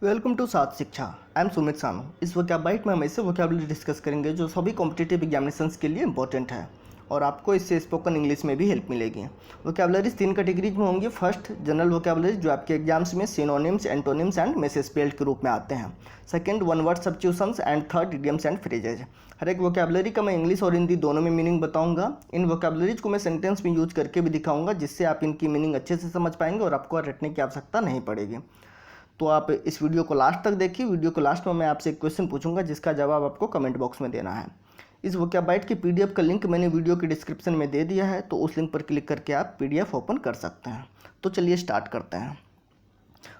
Welcome to साथ शिक्षा। I am Sumit सानू। इस वोकैबलाइट में हम ऐसे वोकैबलरी डिस्कस करेंगे जो सभी कॉम्पिटिटिव एग्जामिनेशंस के लिए इंपॉर्टेंट है और आपको इससे स्पोकन इंग्लिश में भी हेल्प मिलेगी। वोकैबलरीज 3 कैटेगरीज में होंगी। फर्स्ट, जनरल वोकैबलरी जो आपके एग्जाम्स में synonyms, antonyms and misspelled के रूप में आते हैं। Second, one word substitutions and third, idioms and phrases. हर एक वोकैबलरी का मैं इंग्लिश और हिंदी दोनों में मीनिंग बताऊंगा। इन वोकैबलरीज को मैं सेंटेंस में यूज करके भी दिखाऊंगा जिससे आप इनकी मीनिंग अच्छे से समझ पाएंगे और आपको रटने की आवश्यकता नहीं पड़ेगी। तो आप इस वीडियो को लास्ट तक देखिए। वीडियो को लास्ट में मैं आपसे एक क्वेश्चन पूछूंगा जिसका जवाब आपको कमेंट बॉक्स में देना है। इस वोकैबलाइट की पीडीएफ का लिंक मैंने वीडियो के डिस्क्रिप्शन में दे दिया है, तो उस लिंक पर क्लिक करके आप पीडीएफ ओपन कर सकते हैं। तो चलिए स्टार्ट करते हैं।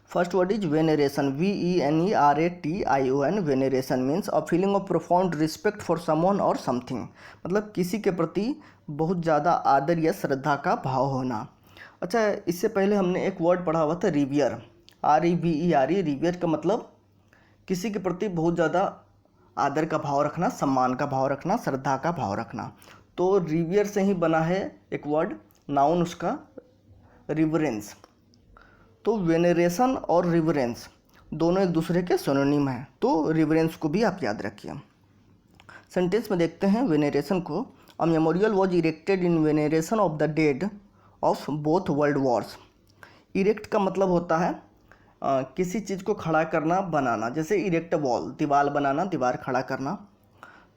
First word is veneration. VENERATION। Veneration means a feeling of profound respect for someone और समथिंग, मतलब किसी के प्रति बहुत ज़्यादा आदर या श्रद्धा का भाव होना। अच्छा, इससे पहले हमने एक वर्ड पढ़ा हुआ था रिवियर। REVERE। रिवियर का मतलब किसी के प्रति बहुत ज़्यादा आदर का भाव रखना, सम्मान का भाव रखना, श्रद्धा का भाव रखना। तो रिवियर से ही बना है एक वर्ड, नाउन उसका रिवरेंस। तो वेनेरेशन और रिवरेंस दोनों एक दूसरे के सिनोनिम हैं, तो रिवरेंस को भी आप याद रखिए। सेंटेंस में देखते हैं वेनेरेशन को। A memorial was erected in veneration of the dead of both world wars. Erect का मतलब होता है किसी चीज़ को खड़ा करना, बनाना, जैसे इरेक्ट वॉल, दीवार बनाना, दीवार खड़ा करना।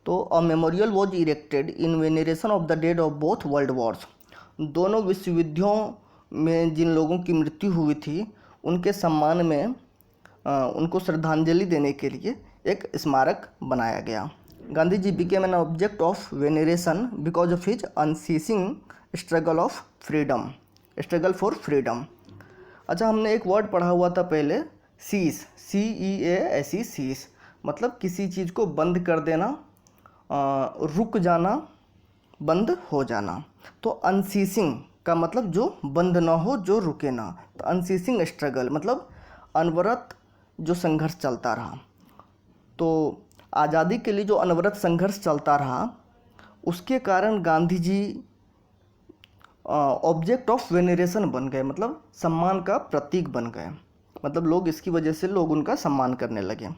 तो a memorial was erected in veneration of the dead of both world wars. दोनों विश्व युद्धों में जिन लोगों की मृत्यु हुई थी उनके सम्मान में उनको श्रद्धांजलि देने के लिए एक स्मारक बनाया गया। Gandhi ji became an object of veneration because of his unceasing struggle of freedom, struggle for freedom. अच्छा, हमने एक वर्ड पढ़ा हुआ था पहले, सीस, CEASE, सीस, मतलब किसी चीज़ को बंद कर देना, रुक जाना, बंद हो जाना। तो अनसीसिंग का मतलब जो बंद ना हो, जो रुके ना। तो अनसीसिंग स्ट्रगल मतलब अनवरत जो संघर्ष चलता रहा। तो आज़ादी के लिए जो अनवरत संघर्ष चलता रहा उसके कारण गांधी जी ऑब्जेक्ट ऑफ वेनेरेशन बन गए, मतलब सम्मान का प्रतीक बन गए। मतलब लोग इसकी वजह से लोग उनका सम्मान करने लगे।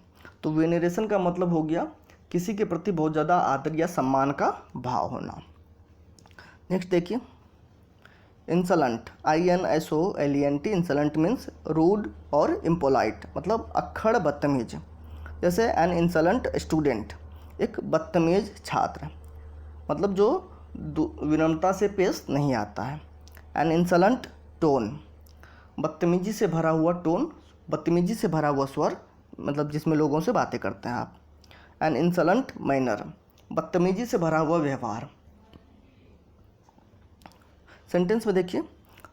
तो वेनेरेशन का मतलब हो गया किसी के प्रति बहुत ज़्यादा आदर या सम्मान का भाव होना। नेक्स्ट देखिए, इंसलेंट, INSOLENT। इंसलेंट मीन्स रूड और इम्पोलाइट, मतलब अक्खड़, बदतमीज। जैसे एन इंसलेंट स्टूडेंट, एक बदतमीज छात्र, मतलब जो विनम्रता से पेश नहीं आता है। एन इंसलेंट टोन, बदतमीजी से भरा हुआ टोन, बदतमीजी से भरा हुआ स्वर, मतलब जिसमें लोगों से बातें करते हैं आप। एन इंसलेंट मैनर, बदतमीजी से भरा हुआ व्यवहार। सेंटेंस में देखिए,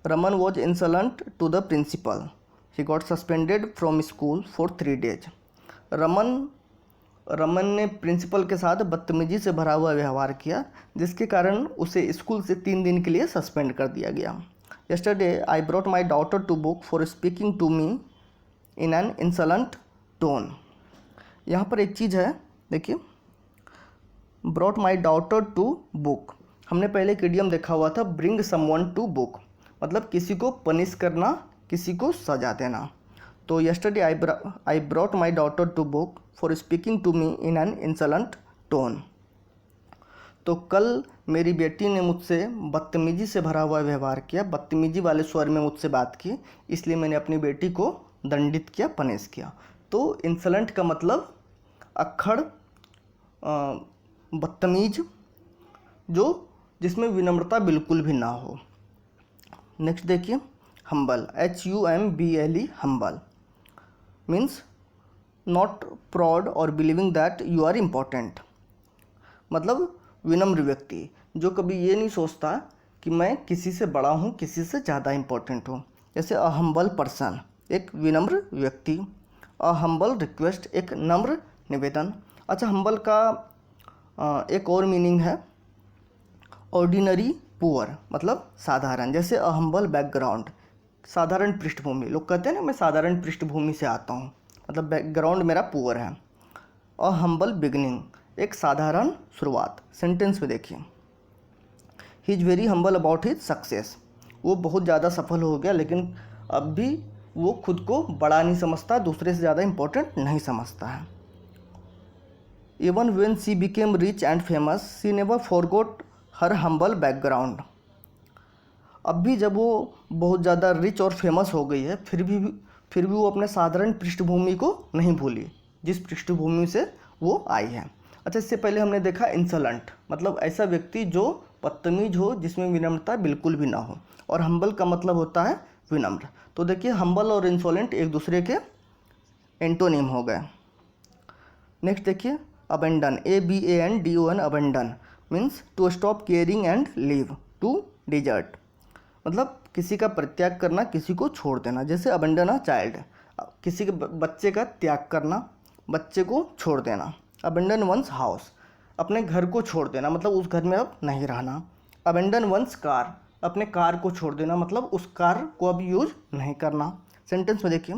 Raman was insolent to the principal, he got suspended from school for 3 days. Raman ने प्रिंसिपल के साथ बदतमीजी से भरा हुआ व्यवहार किया जिसके कारण उसे स्कूल से 3 दिन के लिए सस्पेंड कर दिया गया। Yesterday I brought my daughter to book for speaking to me in an insolent tone. यहाँ पर एक चीज़ है, देखिए, brought my daughter to book. हमने पहले एक इडियम देखा हुआ था, ब्रिंग समवन टू बुक, मतलब किसी को पनिश करना, किसी को सजा देना। तो yesterday I brought my daughter to book for speaking to me in an insolent tone. तो कल मेरी बेटी ने मुझसे बदतमीजी से भरा हुआ व्यवहार किया, बदतमीजी वाले स्वर में मुझसे बात की, इसलिए मैंने अपनी बेटी को दंडित किया, पनिश किया। तो इंसलेंट का मतलब अक्खड़, बदतमीज, जो जिसमें विनम्रता बिल्कुल भी ना हो। नेक्स्ट देखिए, humble, HUMBLE, humble means not proud और believing that you are important, मतलब विनम्र व्यक्ति जो कभी ये नहीं सोचता कि मैं किसी से बड़ा हूँ, किसी से ज़्यादा इम्पोर्टेंट हूँ। जैसे अ हम्बल पर्सन, एक विनम्र व्यक्ति। अ हम्बल रिक्वेस्ट, एक नम्र निवेदन। अच्छा, हम्बल का एक और मीनिंग है ऑर्डिनरी पुअर, मतलब साधारण। जैसे अ हम्बल बैकग्राउंड, साधारण पृष्ठभूमि। लोग कहते हैं ना मैं साधारण पृष्ठभूमि से आता हूँ, मतलब बैकग्राउंड मेरा पुअर है। अ हम्बल बिगनिंग, एक साधारण शुरुआत। सेंटेंस में देखिए, he is very humble about his success. वो बहुत ज़्यादा सफल हो गया लेकिन अब भी वो खुद को बड़ा नहीं समझता, दूसरे से ज़्यादा इम्पोर्टेंट नहीं समझता है। Even when she became rich and famous she never forgot her humble background. अब भी जब वो बहुत ज़्यादा रिच और फेमस हो गई है, फिर भी वो अपने साधारण पृष्ठभूमि को नहीं भूली, जिस पृष्ठभूमि से वो आई है। अच्छा, इससे पहले हमने देखा इंसोलेंट, मतलब ऐसा व्यक्ति जो बदतमीज हो, जिसमें विनम्रता बिल्कुल भी ना हो, और हम्बल का मतलब होता है विनम्र। तो देखिए, हम्बल और इंसोलेंट एक दूसरे के एंटोनिम हो गए। नेक्स्ट देखिए, abandon, ABANDON, abandon means to stop caring and leave, to desert, मतलब किसी का परित्याग करना, किसी को छोड़ देना। जैसे अबेंडन अ चाइल्ड, किसी के बच्चे का त्याग करना, बच्चे को छोड़ देना। अबेंडन वंस हाउस, अपने घर को छोड़ देना, मतलब उस घर में अब नहीं रहना। अबेंडन वंस कार, अपने कार को छोड़ देना, मतलब उस कार को अब यूज नहीं करना। सेंटेंस में देखिए,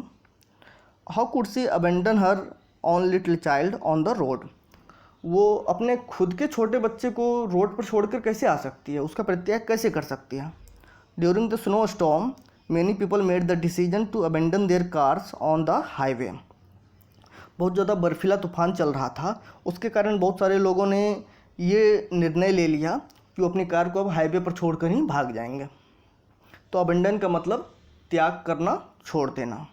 how could see abandon her on little child on the road, वो अपने खुद के छोटे बच्चे को रोड पर छोड़कर कैसे आ सकती है, उसका परित्याग कैसे कर सकती है। During the snow storm many people made the decision to abandon their cars on the highway. बहुत ज़्यादा बर्फीला तूफान चल रहा था, उसके कारण बहुत सारे लोगों ने ये निर्णय ले लिया कि वो अपनी कार को अब हाईवे पर छोड़कर ही भाग जाएंगे। तो अबेंडन का मतलब त्याग करना, छोड़ देना।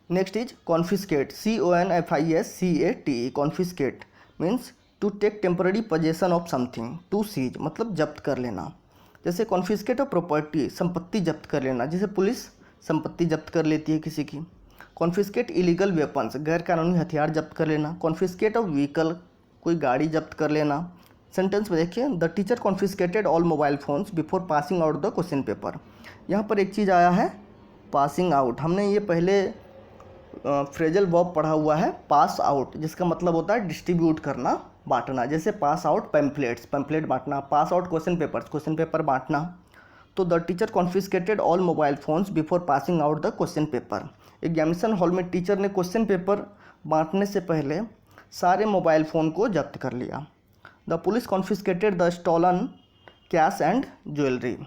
Next is confiscate, CONFISCATE, confiscate means to take temporary possession of something, to seize मतलब जब्त कर लेना। जैसे कॉन्फिस्केट ऑफ प्रॉपर्टी, संपत्ति जब्त कर लेना, जैसे पुलिस संपत्ति जब्त कर लेती है किसी की। कॉन्फिस्केट इलीगल वेपन्स, गैर कानूनी हथियार जब्त कर लेना। कॉन्फिस्केट ऑफ व्हीकल, कोई गाड़ी जब्त कर लेना। सेंटेंस में देखिए, the teacher confiscated all mobile phones before passing out the question paper. यहाँ पर एक चीज़ आया है, पासिंग आउट। हमने ये पहले फ्रेजल वर्ब पढ़ा हुआ है, पास आउट, जिसका मतलब होता है डिस्ट्रीब्यूट करना, बांटना। जैसे पास आउट पैम्फलेट्स, पैम्फलेट बांटना। Pass out question papers, question paper बांटना। तो the teacher confiscated all mobile phones before passing out the question paper. Examination hall में टीचर ने क्वेश्चन पेपर बांटने से पहले सारे मोबाइल फ़ोन को जब्त कर लिया। The police confiscated the stolen cash and jewellery.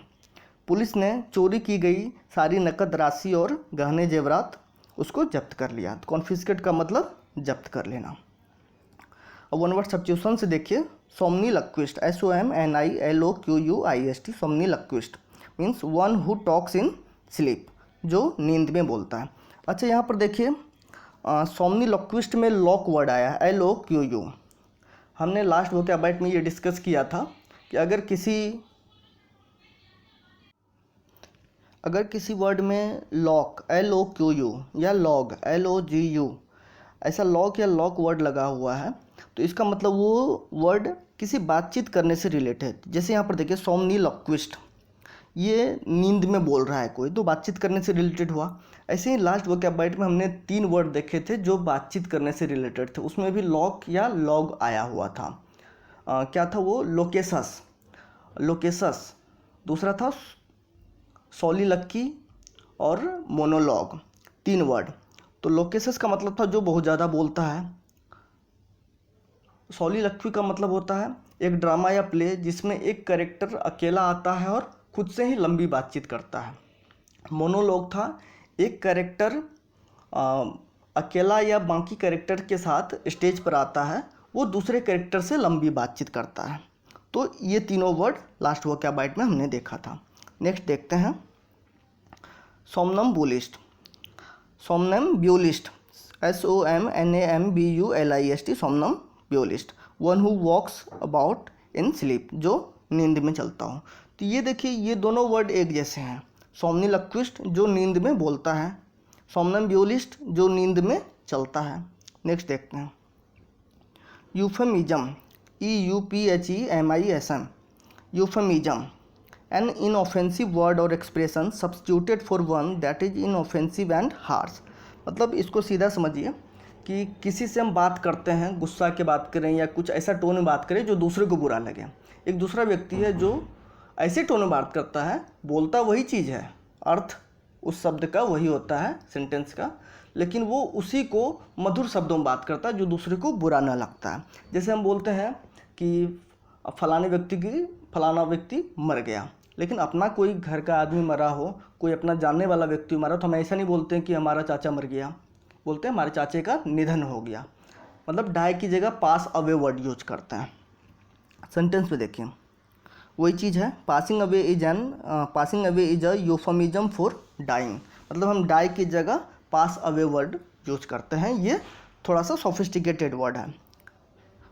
Police ने चोरी की गई सारी नकद राशि और गहने जेवरात उसको जब्त कर लिया। कॉन्फिस्केट का मतलब जब्त कर लेना। अब वन वर्ड सब्स्टिट्यूशन से देखिए, somniloquist, SOMNILOQUIST, somniloquist means one who talks in sleep, जो नींद में बोलता है। अच्छा, यहाँ पर देखिए, सोमनीलक्विस्ट में लॉक वर्ड आया है, LOQU। हमने लास्ट वोकैबुलरी में ये डिस्कस किया था कि अगर किसी वर्ड में लॉक LOQU या लॉग LOGU, ऐसा लॉक या लॉक वर्ड लगा हुआ है, तो इसका मतलब वो वर्ड किसी बातचीत करने से रिलेटेड। जैसे यहाँ पर देखिए, सोमनीलक्विस्ट, ये नींद में बोल रहा है कोई, तो बातचीत करने से रिलेटेड हुआ। ऐसे ही लास्ट वोकैबुलरी में हमने 3 वर्ड देखे थे जो बातचीत करने से रिलेटेड थे, उसमें भी लॉक या लॉग आया हुआ था। क्या था वो? लोकेसस, दूसरा था सोलिलक्की और मोनोलॉग, 3 वर्ड। तो लोकेसस का मतलब था जो बहुत ज़्यादा बोलता है। सोलिलक्वी का मतलब होता है एक ड्रामा या प्ले जिसमें एक कैरेक्टर अकेला आता है और खुद से ही लंबी बातचीत करता है। मोनोलॉग था एक कैरेक्टर अकेला या बाकी कैरेक्टर के साथ स्टेज पर आता है, वो दूसरे कैरेक्टर से लंबी बातचीत करता है। तो ये तीनों वर्ड लास्ट वोकैबुलरी में हमने देखा था। नेक्स्ट देखते हैं, somnambulist, SOMNAMBULIST, somnambulist, one who walks about in sleep, जो नींद में चलता हो। तो ये देखिए, ये दोनों वर्ड एक जैसे हैं। सोमनीलक्विस्ट जो नींद में बोलता है, सोमनम्बुलिस्ट जो नींद में चलता है। नेक्स्ट देखते हैं, euphemism, EUPHEMISM, euphemism, an inoffensive word or expression substituted for one that is inoffensive and harsh। मतलब इसको सीधा समझिए कि किसी से हम बात करते हैं, गुस्सा के बात करें या कुछ ऐसा टोन में बात करें जो दूसरे को बुरा लगे। एक दूसरा व्यक्ति है जो ऐसे टोन में बात करता है, बोलता वही चीज़ है, अर्थ उस शब्द का वही होता है, सेंटेंस का, लेकिन वो उसी को मधुर शब्दों में बात करता है जो दूसरे को बुरा ना लगता है। जैसे हम बोलते हैं कि फलाना व्यक्ति मर गया, लेकिन अपना कोई घर का आदमी मरा हो, कोई अपना जानने वाला व्यक्ति मरा, तो हम ऐसा नहीं बोलते हैं कि हमारा चाचा मर गया, बोलते हैं हमारे चाचे का निधन हो गया। मतलब डाई की जगह पास अवे वर्ड यूज करते हैं। सेंटेंस में देखिए वही चीज़ है, passing away is a euphemism for dying. मतलब हम डाई की जगह पास अवे वर्ड यूज करते हैं, ये थोड़ा सा सोफिस्टिकेटेड वर्ड है।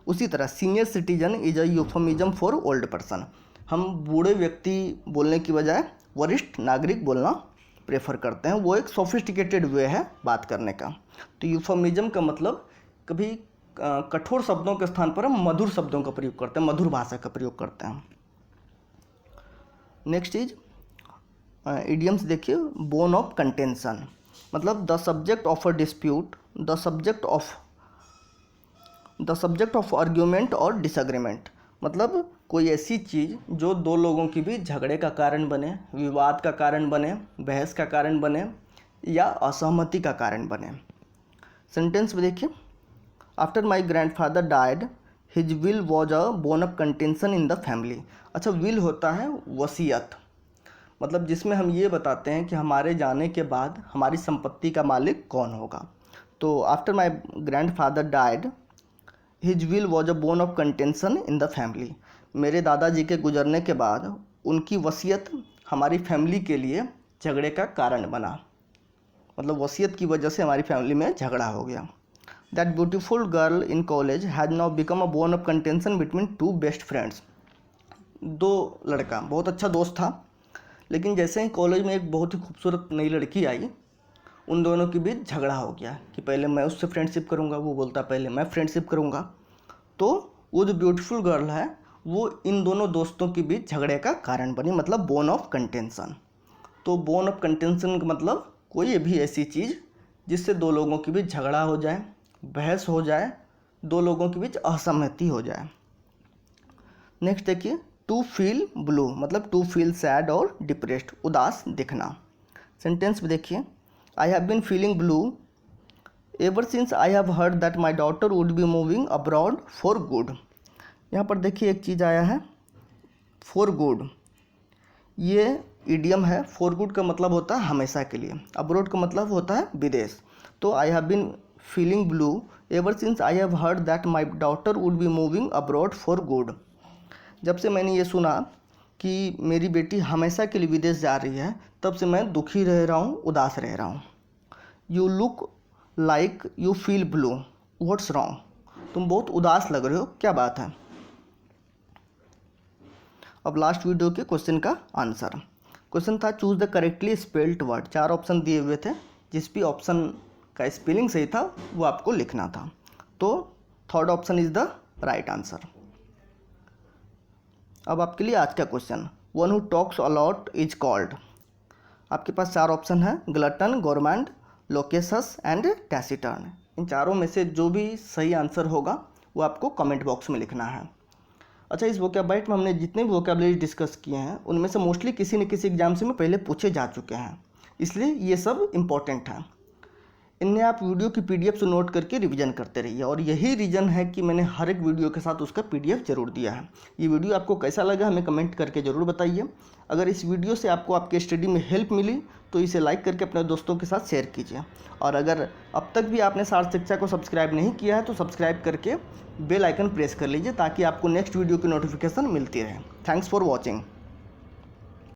उसी तरह senior citizen is a euphemism for old person. हम बूढ़े व्यक्ति बोलने की बजाय वरिष्ठ नागरिक बोलना प्रेफर करते हैं, वो एक सोफिस्टिकेटेड वे है बात करने का। तो यूफेमिज्म का मतलब कभी कठोर शब्दों के स्थान पर हम मधुर शब्दों का प्रयोग करते हैं, मधुर भाषा का प्रयोग करते हैं। नेक्स्ट इज इडियम्स देखिए, बोन ऑफ कंटेंशन। मतलब the subject of a dispute, the subject of argument और डिसएग्रीमेंट। मतलब कोई ऐसी चीज़ जो दो लोगों के बीच झगड़े का कारण बने, विवाद का कारण बने, बहस का कारण बने या असहमति का कारण बने। सेंटेंस में देखिए, after my grandfather died his will was a bone of contention in the family. अच्छा, विल होता है वसीयत, मतलब जिसमें हम ये बताते हैं कि हमारे जाने के बाद हमारी संपत्ति का मालिक कौन होगा। तो after my grandfather died his will was a bone of contention in the family. मेरे दादाजी के गुजरने के बाद उनकी वसीयत हमारी फैमिली के लिए झगड़े का कारण बना। मतलब वसीयत की वजह से हमारी फैमिली में झगड़ा हो गया। That beautiful girl in college had now become a bone of contention between two best friends. दो लड़का बहुत अच्छा दोस्त था, लेकिन जैसे ही कॉलेज में एक बहुत ही खूबसूरत नई लड़की आई, उन दोनों के बीच झगड़ा हो गया कि पहले मैं उससे फ्रेंडशिप करूंगा, वो बोलता पहले मैं फ्रेंडशिप करूंगा। तो वो जो ब्यूटीफुल गर्ल है वो इन दोनों दोस्तों के बीच झगड़े का कारण बनी, मतलब बोन ऑफ कंटेंशन। तो बोन ऑफ कंटेंशन का मतलब कोई भी ऐसी चीज़ जिससे दो लोगों के बीच झगड़ा हो जाए, बहस हो जाए, दो लोगों के बीच असहमति हो जाए। नेक्स्ट देखिए, टू फील ब्लू, मतलब टू फील सैड और डिप्रेस्ड, उदास दिखना। सेंटेंस में देखिए, I have been feeling blue ever since I have heard that my daughter would be moving abroad for good. यहाँ पर देखिए एक चीज़ आया है, फॉर गुड, ये इडियम है। फॉर गुड का मतलब होता है हमेशा के लिए, अब्रॉड का मतलब होता है विदेश। तो I have been feeling blue ever since I have heard that my daughter would be moving abroad for good. जब से मैंने ये सुना कि मेरी बेटी हमेशा के लिए विदेश जा रही है, तब से मैं दुखी रह रहा हूँ, उदास रह रहा हूँ। You look like you feel blue, what's wrong. तुम बहुत उदास लग रहे हो, क्या बात है। अब लास्ट वीडियो के क्वेश्चन का आंसर। क्वेश्चन था choose the correctly spelled word. 4 option दिए हुए थे, जिस भी ऑप्शन का स्पेलिंग सही था वो आपको लिखना था। तो third option is the right answer. अब आपके लिए आज का question, one who talks a lot is called. आपके पास 4 ऑप्शन है, glutton, gourmand, loquacious and taciturn. इन चारों में से जो भी सही आंसर होगा वो आपको कमेंट बॉक्स में लिखना है। अच्छा, इस वोकैबुलरी में हमने जितने भी वोकैबुलरी डिस्कस किए हैं उनमें से मोस्टली किसी न किसी एग्जाम्स में पहले पूछे जा चुके हैं, इसलिए ये सब इम्पॉर्टेंट है। इन्हें आप वीडियो की PDF से नोट करके रिवीजन करते रहिए, और यही रीज़न है कि मैंने हर एक वीडियो के साथ उसका PDF जरूर दिया है। ये वीडियो आपको कैसा लगा हमें कमेंट करके ज़रूर बताइए। अगर इस वीडियो से आपको आपके स्टडी में हेल्प मिली तो इसे लाइक करके अपने दोस्तों के साथ शेयर कीजिए, और अगर अब तक भी आपने सार्थ शिक्षा को सब्सक्राइब नहीं किया है तो सब्सक्राइब करके बेल आइकन प्रेस कर लीजिए, ताकि आपको नेक्स्ट वीडियो की नोटिफिकेशन मिलती रहे। Thanks for watching.